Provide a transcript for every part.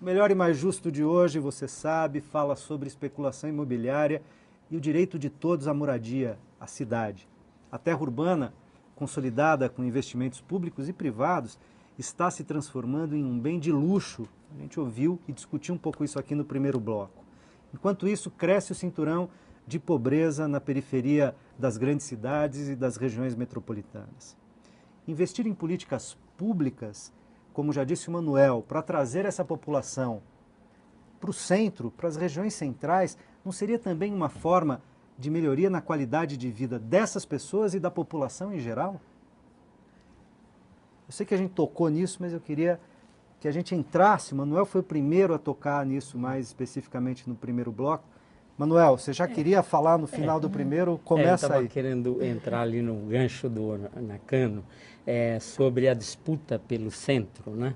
O Melhor e Mais Justo de hoje, você sabe, fala sobre especulação imobiliária e o direito de todos à moradia, à cidade. A terra urbana, consolidada com investimentos públicos e privados, está se transformando em um bem de luxo. A gente ouviu e discutiu um pouco isso aqui no primeiro bloco. Enquanto isso, cresce o cinturão de pobreza na periferia das grandes cidades e das regiões metropolitanas. Investir em políticas públicas, como já disse o Manuel, para trazer essa população para o centro, para as regiões centrais, não seria também uma forma de melhoria na qualidade de vida dessas pessoas e da população em geral? Eu sei que a gente tocou nisso, mas eu queria que a gente entrasse. O Manuel foi o primeiro a tocar nisso mais especificamente no primeiro bloco. Manuel, você já queria falar no final do primeiro? Começa aí. Eu estava querendo entrar ali no gancho do Nakano sobre a disputa pelo centro, né?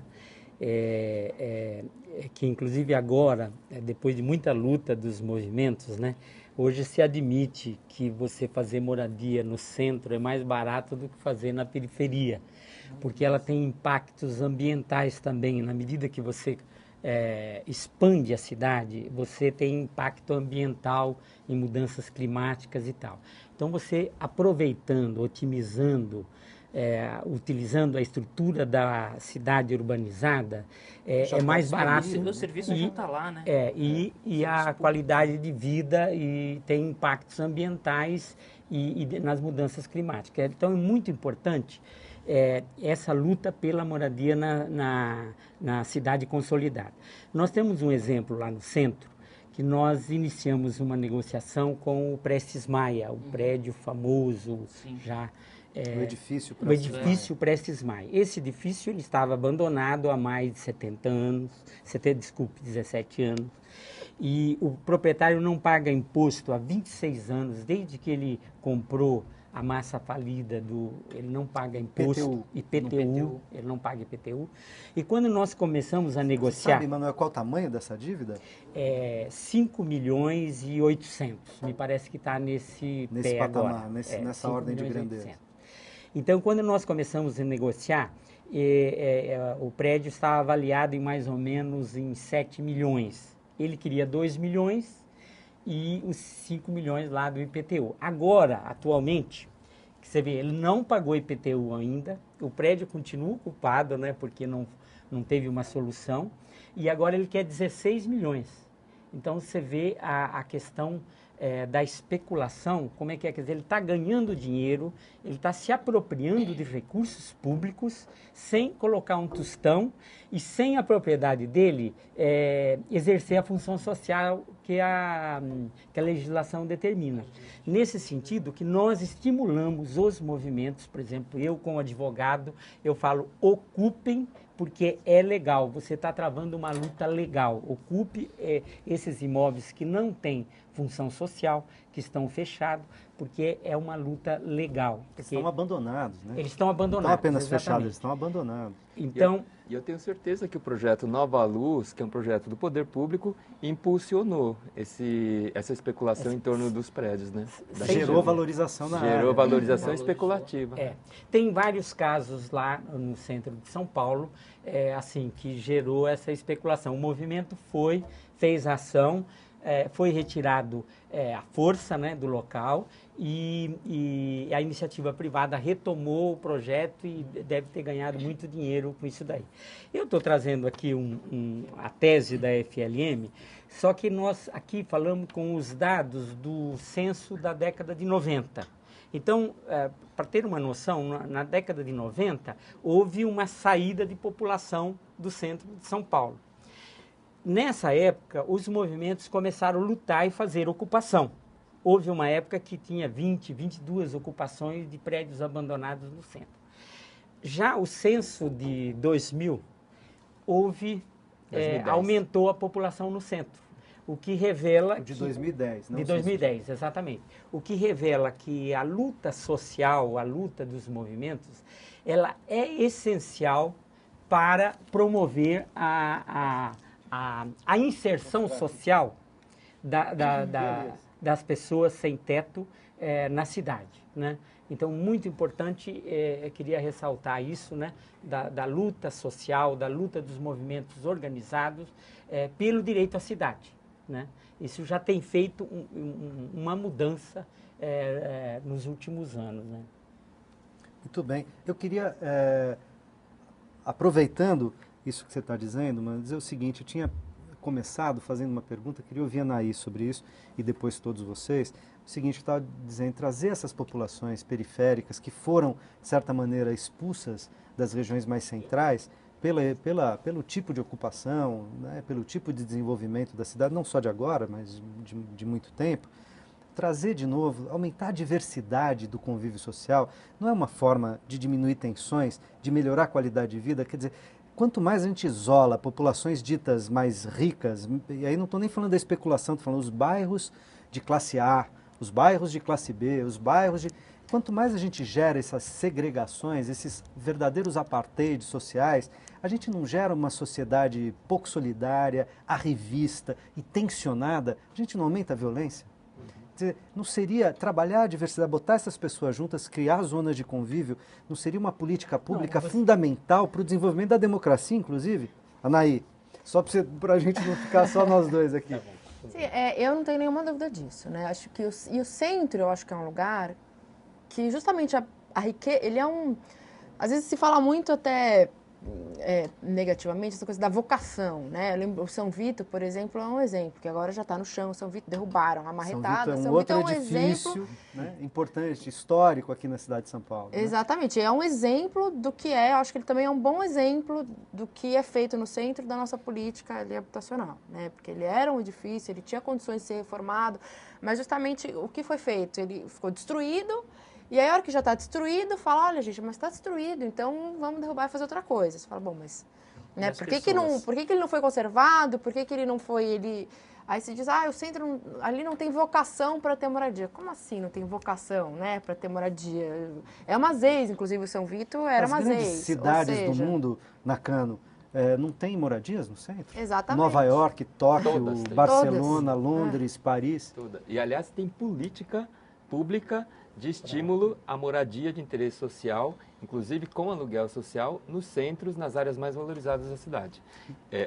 Que inclusive agora, depois de muita luta dos movimentos, né? Hoje se admite que você fazer moradia no centro é mais barato do que fazer na periferia, porque ela tem impactos ambientais também. Na medida que você expande a cidade, você tem impacto ambiental em mudanças climáticas e tal. Então você aproveitando, otimizando, utilizando a estrutura da cidade urbanizada, é mais barato. O serviço já está lá, né? E a qualidade de vida e tem impactos ambientais e nas mudanças climáticas. Então é muito importante essa luta pela moradia na cidade consolidada. Nós temos um exemplo lá no centro, que nós iniciamos uma negociação com o Prestes Maia, o prédio famoso, já... o edifício Prestes Maia. Esse edifício ele estava abandonado há mais de 70 anos, 17 anos, e o proprietário não paga imposto há 26 anos, desde que ele comprou a massa falida ele não paga imposto, IPTU, ele não paga IPTU. E quando nós começamos a negociar... Você sabe, Manuel, qual o tamanho dessa dívida? 5 milhões e 800, me parece que está nesse pé patamar, agora. Nessa ordem de grandeza. Então, quando nós começamos a negociar, o prédio estava avaliado em mais ou menos em 7 milhões. Ele queria 2 milhões e os 5 milhões lá do IPTU. Agora, atualmente, que você vê, ele não pagou IPTU ainda, o prédio continua ocupado, né, porque não teve uma solução, e agora ele quer 16 milhões. Então, você vê a questão da especulação, como é que é? Quer dizer, ele está ganhando dinheiro, ele está se apropriando de recursos públicos sem colocar um tostão e sem a propriedade dele exercer a função social que a legislação determina. Nesse sentido, que nós estimulamos os movimentos, por exemplo, eu como advogado, eu falo ocupem, porque é legal, você está travando uma luta legal. Ocupe esses imóveis que não têm função social, que estão fechados, porque é uma luta legal. Estão abandonados, né? Eles estão abandonados. Não estão apenas exatamente. fechados, eles estão abandonados. Então, E eu tenho certeza que o projeto Nova Luz, que é um projeto do poder público, impulsionou essa especulação em torno dos prédios, né? Gerou valorização na área. Gerou valorização especulativa. Tem vários casos lá no centro de São Paulo, assim, que gerou essa especulação. O movimento fez ação, foi retirado a força, né, do local e a iniciativa privada retomou o projeto e deve ter ganhado muito dinheiro com isso daí. Eu estou trazendo aqui a tese da FLM, só que nós aqui falamos com os dados do censo da década de 90. Então, para ter uma noção, na década de 90, houve uma saída de população do centro de São Paulo. Nessa época, os movimentos começaram a lutar e fazer ocupação. Houve uma época que tinha 22 ocupações de prédios abandonados no centro. Já o censo de 2000, aumentou a população no centro. O que revela... De 2010, não? De 2010, exatamente. O que revela que a luta social, a luta dos movimentos, ela é essencial para promover a inserção social das pessoas sem teto na cidade, né? Então, muito importante, queria ressaltar isso, né, da luta social, da luta dos movimentos organizados pelo direito à cidade, né? Isso já tem feito uma mudança nos últimos anos, né? Muito bem. Eu queria, aproveitando isso que você está dizendo, mas dizer o seguinte, eu tinha começado fazendo uma pergunta, queria ouvir a Anaí sobre isso e depois todos vocês. O seguinte, eu estava dizendo, trazer essas populações periféricas que foram, de certa maneira, expulsas das regiões mais centrais pelo tipo de ocupação, né, pelo tipo de desenvolvimento da cidade, não só de agora, mas de muito tempo, trazer de novo, aumentar a diversidade do convívio social, não é uma forma de diminuir tensões, de melhorar a qualidade de vida, quer dizer, quanto mais a gente isola populações ditas mais ricas, e aí não estou nem falando da especulação, estou falando dos bairros de classe A, os bairros de classe B, os bairros de... Quanto mais a gente gera essas segregações, esses verdadeiros apartheids sociais, a gente não gera uma sociedade pouco solidária, arrivista e tensionada, a gente não aumenta a violência? Não seria trabalhar a diversidade, botar essas pessoas juntas, criar zonas de convívio, não seria uma política pública fundamental para o desenvolvimento da democracia, inclusive? Anaí, só para a gente não ficar só nós dois aqui. Sim, eu não tenho nenhuma dúvida disso, né? Acho que o centro, eu acho que é um lugar que justamente a riqueza, ele é um... Às vezes se fala muito até negativamente essa coisa da vocação, né? Eu lembro, o São Vito, por exemplo, é um exemplo, que agora já está no chão. O São Vito derrubaram a marretada. São Vito é um edifício, exemplo, né, importante, histórico aqui na cidade de São Paulo. Né? Exatamente, é um exemplo do que eu acho que ele também é um bom exemplo do que é feito no centro da nossa política habitacional, né? Porque ele era um edifício, ele tinha condições de ser reformado, mas justamente o que foi feito? Ele ficou destruído. E aí, a hora que já está destruído, fala, olha, gente, mas está destruído, então vamos derrubar e fazer outra coisa. Você fala, bom, mas né, por que ele não foi conservado? Por que ele não foi... Aí se diz, o centro ali não tem vocação para ter moradia. Como assim não tem vocação, né, para ter moradia? É uma ZEIS, inclusive o São Vito era uma ZEIS. As grandes cidades do mundo, Nakano, não tem moradias no centro? Exatamente. Nova York, Tóquio, Barcelona, Londres, Paris. Toda. E, aliás, tem política pública de estímulo à moradia de interesse social, inclusive com aluguel social, nos centros, nas áreas mais valorizadas da cidade.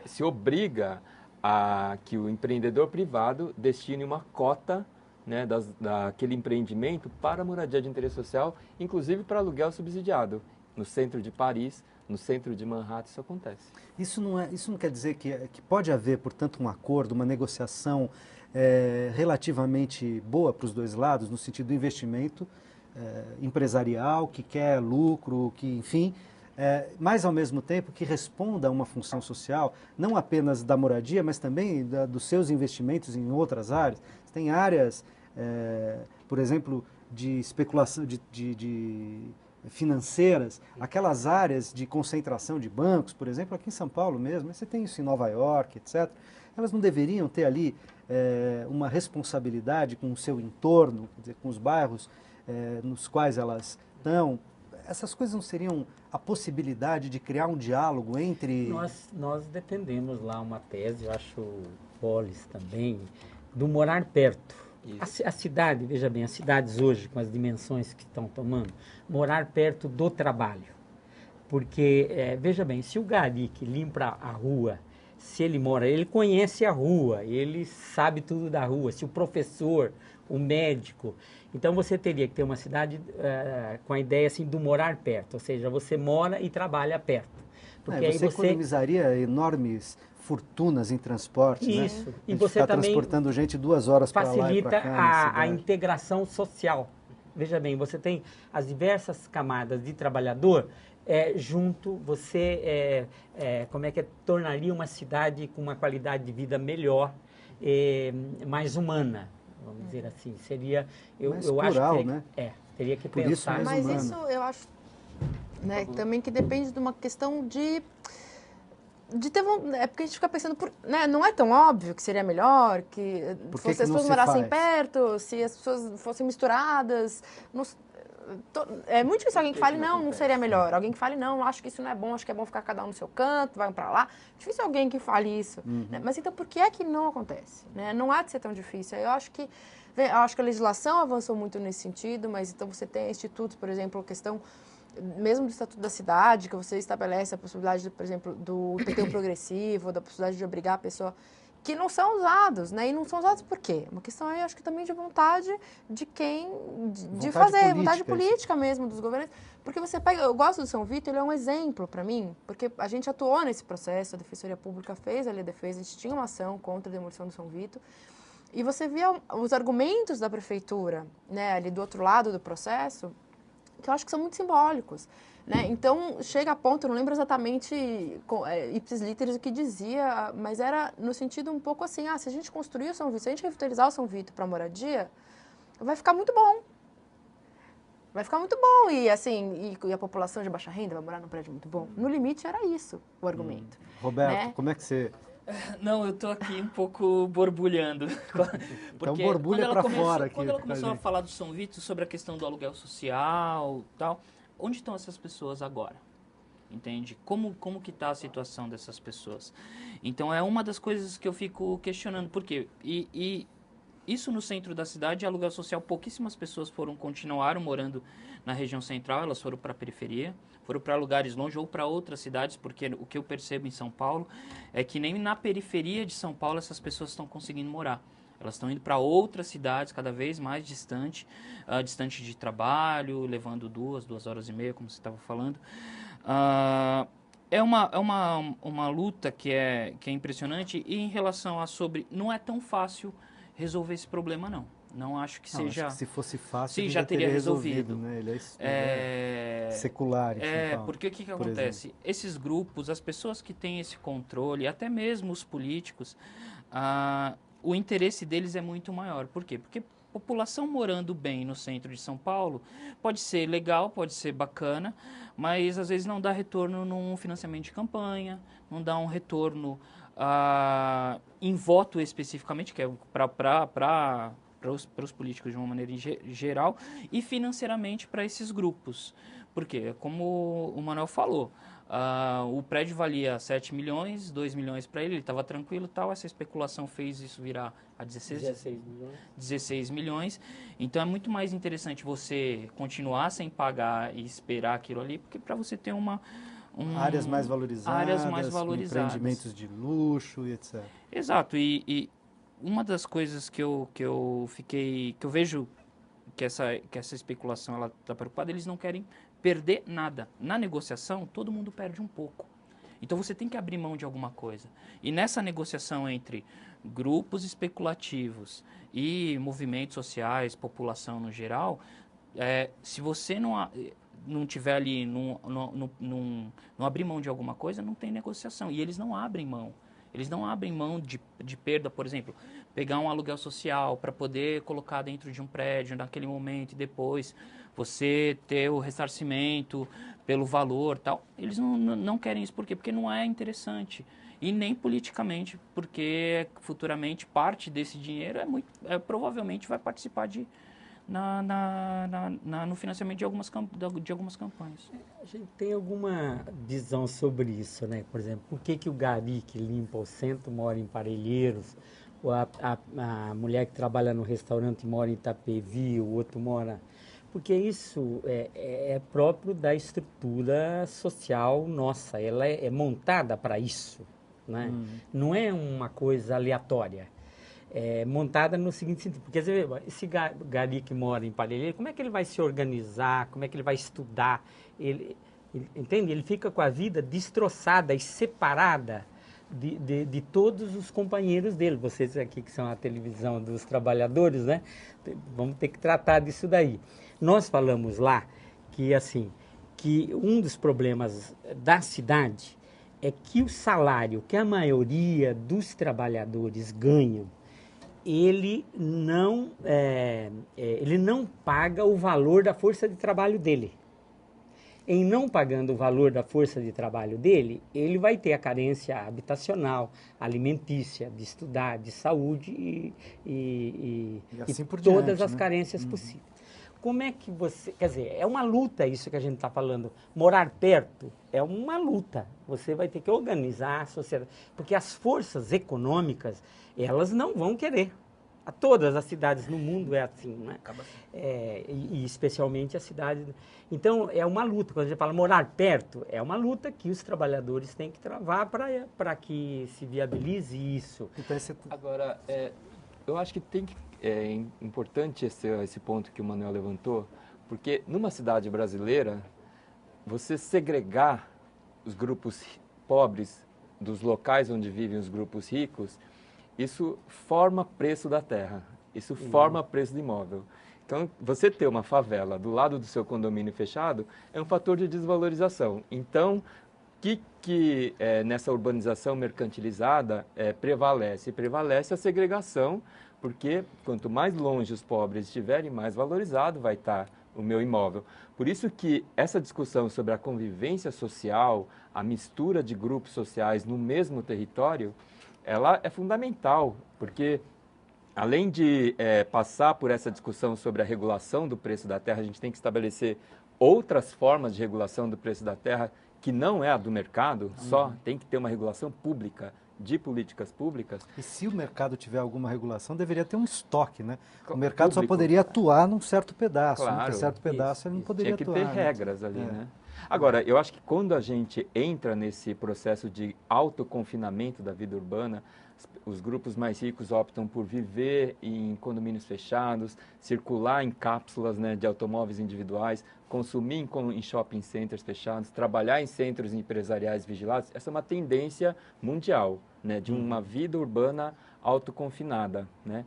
Se obriga a que o empreendedor privado destine uma cota, né, daquele empreendimento para a moradia de interesse social, inclusive para aluguel subsidiado. No centro de Paris, no centro de Manhattan, isso acontece. Isso não quer dizer que pode haver, portanto, um acordo, uma negociação relativamente boa para os dois lados, no sentido do investimento empresarial, que quer lucro, que, enfim, mas ao mesmo tempo que responda a uma função social, não apenas da moradia, mas também dos seus investimentos em outras áreas. Tem áreas, por exemplo, de especulação, de financeiras, aquelas áreas de concentração de bancos, por exemplo, aqui em São Paulo mesmo, mas você tem isso em Nova York, etc. Elas não deveriam ter ali uma responsabilidade com o seu entorno, quer dizer, com os bairros nos quais elas estão? Essas coisas não seriam a possibilidade de criar um diálogo entre... Nós defendemos lá uma tese, eu acho Polis também, do morar perto. A cidade, veja bem, as cidades hoje, com as dimensões que estão tomando, morar perto do trabalho. Porque, veja bem, se o gari que limpa a rua, se ele mora, ele conhece a rua, ele sabe tudo da rua, se o professor, o médico... Então, você teria que ter uma cidade com a ideia assim, do morar perto, ou seja, você mora e trabalha perto. Porque aí você economizaria enormes fortunas em transporte, isso, né? E você ficar também transportando gente 2 horas para lá e para cá. Facilita a integração social. Veja bem, você tem as diversas camadas de trabalhador junto, você tornaria uma cidade com uma qualidade de vida melhor, mais humana, vamos dizer assim. Seria, eu plural, acho que né? teria que Por pensar. isso mas humana. isso eu acho, né, também que depende de uma questão de ter porque a gente fica pensando, né, não é tão óbvio que seria melhor que se as pessoas morassem perto, se as pessoas fossem misturadas. É muito difícil alguém que fale, não acontece. seria melhor. Alguém que fale, não, acho que isso não é bom, acho que é bom ficar cada um no seu canto, vai pra lá. Difícil alguém que fale isso. Né? Mas então, por que é que não acontece? Né? Não há de ser tão difícil. Eu acho que a legislação avançou muito nesse sentido, mas então você tem institutos, por exemplo, a questão mesmo do Estatuto da Cidade, que você estabelece a possibilidade, por exemplo, do IPTU progressivo, da possibilidade de obrigar a pessoa, que não são usados, né? E não são usados por quê? Uma questão aí, acho que também de vontade de quem, de fazer, vontade política mesmo dos governos. Porque você pega, eu gosto do São Vito, ele é um exemplo para mim, porque a gente atuou nesse processo, a Defensoria Pública fez ali a defesa, a gente tinha uma ação contra a demolição do São Vito, e você via os argumentos da prefeitura, né, ali do outro lado do processo, que eu acho que são muito simbólicos. Né? Então, chega a ponto, eu não lembro exatamente ipsis literis o que dizia, mas era no sentido um pouco assim, se a gente construir o São Vito, se a gente revitalizar o São Vito para moradia, vai ficar muito bom. Vai ficar muito bom e, assim, e a população de baixa renda vai morar num prédio muito bom. No limite, era isso o argumento. Roberto, né? como é que você... Não, eu tô aqui um pouco borbulhando. Então borbulha para fora aqui. Quando ela começou a falar do São Vito, sobre a questão do aluguel social e tal, onde estão essas pessoas agora? Entende? Como que está a situação dessas pessoas? Então, é uma das coisas que eu fico questionando. Por quê? E isso no centro da cidade, aluguel social, pouquíssimas pessoas continuaram morando na região central, elas foram para a periferia, foram para lugares longe ou para outras cidades, porque o que eu percebo em São Paulo é que nem na periferia de São Paulo essas pessoas estão conseguindo morar. Elas estão indo para outras cidades cada vez mais distante de trabalho, levando 2 horas e meia, como você estava falando. É uma luta que é impressionante e em relação a não é tão fácil resolver esse problema, não. Não acho que seja... Acho que se fosse fácil, sim, ele já teria resolvido. Né? Ele é secular. Porque o que acontece? Exemplo. Esses grupos, as pessoas que têm esse controle, até mesmo os políticos, o interesse deles é muito maior. Por quê? Porque população morando bem no centro de São Paulo pode ser legal, pode ser bacana, mas às vezes não dá retorno num financiamento de campanha, não dá um retorno em voto especificamente, que é para os políticos de uma maneira geral, e financeiramente para esses grupos. Por quê? Como o Manuel falou, o prédio valia 7 milhões, 2 milhões para ele estava tranquilo e tal, essa especulação fez isso virar a 16 milhões. Então é muito mais interessante você continuar sem pagar e esperar aquilo ali, porque para você ter áreas mais valorizadas, empreendimentos de luxo e etc. Exato, e uma das coisas que eu vejo que essa especulação ela está preocupada, eles não querem perder nada. Na negociação, todo mundo perde um pouco. Então você tem que abrir mão de alguma coisa. E nessa negociação entre grupos especulativos e movimentos sociais, população no geral, se você não tiver ali, não abrir mão de alguma coisa, não tem negociação. E eles não abrem mão. Eles não abrem mão de perda, por exemplo, pegar um aluguel social para poder colocar dentro de um prédio naquele momento e depois você ter o ressarcimento pelo valor tal. Eles não querem isso. Por quê? Porque não é interessante. E nem politicamente, porque futuramente parte desse dinheiro provavelmente vai participar no financiamento de algumas campanhas. A gente tem alguma visão sobre isso, né? Por exemplo, por que o gari que limpa o centro mora em Parelheiros, ou a mulher que trabalha no restaurante mora em Itapevi, o outro mora... Porque isso é próprio da estrutura social nossa, ela é montada para isso, né? Não é uma coisa aleatória. É montada no seguinte sentido, porque esse gari que mora em Parelheiros, como é que ele vai se organizar, como é que ele vai estudar, entende? Ele fica com a vida destroçada e separada de todos os companheiros dele. Vocês aqui que são a televisão dos trabalhadores, né? Vamos ter que tratar disso daí. Nós falamos lá que um dos problemas da cidade é que o salário que a maioria dos trabalhadores ganham, ele não paga o valor da força de trabalho dele. Em não pagando o valor da força de trabalho dele, ele vai ter a carência habitacional, alimentícia, de estudar, de saúde e assim por todas diante, as né? carências possíveis. como é que você... Quer dizer, é uma luta isso que a gente está falando. Morar perto é uma luta. Você vai ter que organizar a sociedade. Porque as forças econômicas, elas não vão querer. A todas as cidades no mundo é assim, né? E especialmente a cidade... Então, é uma luta. Quando a gente fala morar perto, é uma luta que os trabalhadores têm que travar para que se viabilize isso. Então, Agora, eu acho que é importante esse ponto que o Manuel levantou, porque numa cidade brasileira, você segregar os grupos pobres dos locais onde vivem os grupos ricos, isso forma preço da terra, isso forma preço do imóvel. Então, você ter uma favela do lado do seu condomínio fechado é um fator de desvalorização. Então, que nessa urbanização mercantilizada prevalece? Prevalece a segregação, porque quanto mais longe os pobres estiverem, mais valorizado vai estar o meu imóvel. Por isso que essa discussão sobre a convivência social, a mistura de grupos sociais no mesmo território, ela é fundamental, porque além de passar por essa discussão sobre a regulação do preço da terra, a gente tem que estabelecer outras formas de regulação do preço da terra que não é a do mercado, só tem que ter uma regulação pública, de políticas públicas. E se o mercado tiver alguma regulação, deveria ter um estoque, né? O mercado público. só poderia atuar num certo pedaço, Claro. Num certo pedaço ele não poderia Tinha que atuar. ter regras ali, né? Agora, eu acho que quando a gente entra nesse processo de autoconfinamento da vida urbana, os grupos mais ricos optam por viver em condomínios fechados, circular em cápsulas, né, de automóveis individuais, consumir em shopping centers fechados, trabalhar em centros empresariais vigilados. Essa é uma tendência mundial, né, de uma vida urbana autoconfinada, né?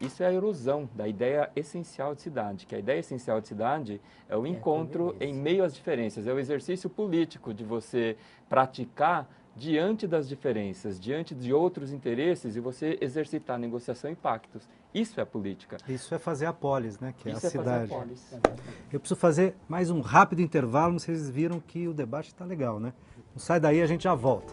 Isso é a erosão da ideia essencial de cidade, que a ideia essencial de cidade é o encontro em meio às diferenças, é o exercício político de você praticar diante das diferenças, diante de outros interesses e você exercitar negociação e pactos. Isso é política. Isso é fazer a polis, né, que Isso é a cidade. fazer a polis. Eu preciso fazer mais um rápido intervalo, vocês viram que o debate está legal, né? Não sai daí, a gente já volta.